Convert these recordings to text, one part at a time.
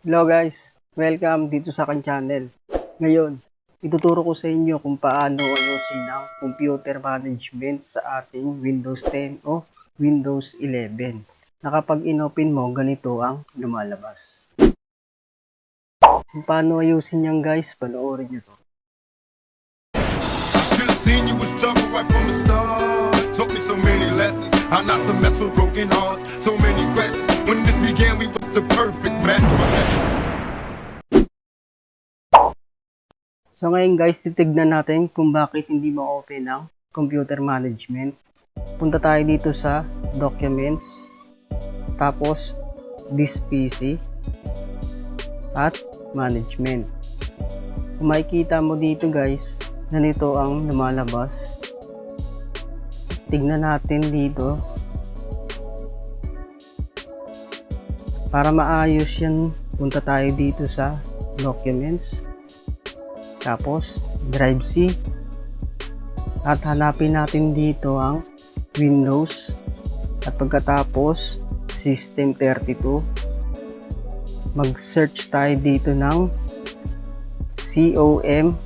Hello guys, welcome dito sa aking channel. Ngayon, ituturo ko sa inyo kung paano ayusin ang computer management sa ating Windows 10 o Windows 11 na kapag inopen mo, ganito ang lumalabas. Kung paano ayusin yan guys, panoorin nyo to. Seen you was struggle right from the start. Taught me so many lessons. How not to mess with broken hearts. So many questions. When this began, we was the perfect match. So ngayon guys, titignan natin kung bakit hindi ma-open ang computer management. Punta tayo dito sa documents, tapos this PC at management. Kung makikita mo dito guys, ganito ang lumalabas. Tignan natin dito. Para maayos yan, punta tayo dito sa documents. Tapos, drive C. At hanapin natin dito ang Windows. At pagkatapos, System 32. Mag-search tayo dito ng COM/PMGMT.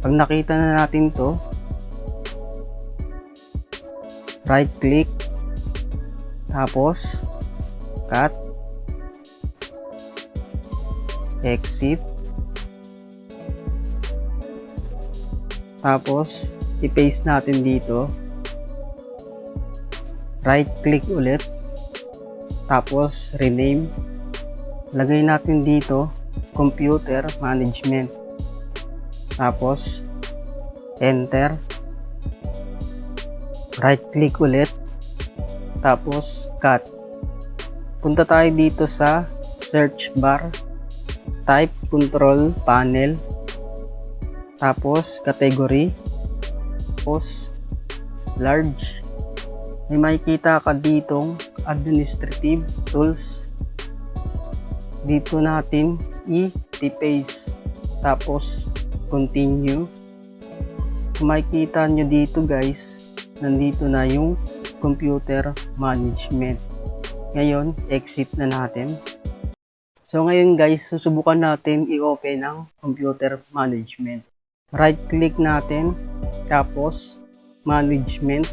Pag nakita na natin to, right click, tapos cut, exit, tapos i-paste natin dito, right click ulit, tapos rename. Lagay natin dito computer management, tapos enter, right click ulit, tapos cut. Punta tayo dito sa search bar, type control panel, tapos category, tapos large. May makikita ka ditong administrative tools. Dito natin i-paste, tapos continue. Kung makikita nyo dito guys, nandito na yung computer management. Ngayon, exit na natin. So ngayon guys, susubukan natin i-open ang computer management. Right click natin, tapos management.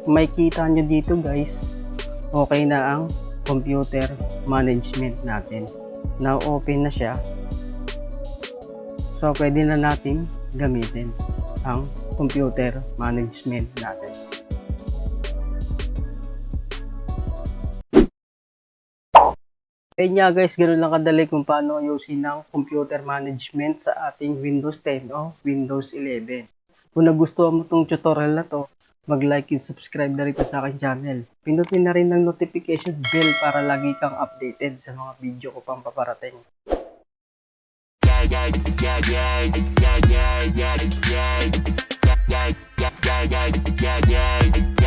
Kung makikita nyo dito guys, okay na ang computer management natin. Now open na siya. So pwede na natin gamitin ang computer management natin. Kaya guys, ganoon lang kadali kung paano ayusin ang computer management sa ating Windows 10 o Windows 11. Kung nagustuhan mo tong tutorial na to, mag-like and subscribe na rito sa aking channel. Pindutin na rin ng notification bell para lagi kang updated sa mga video ko pang paparating. Yeah.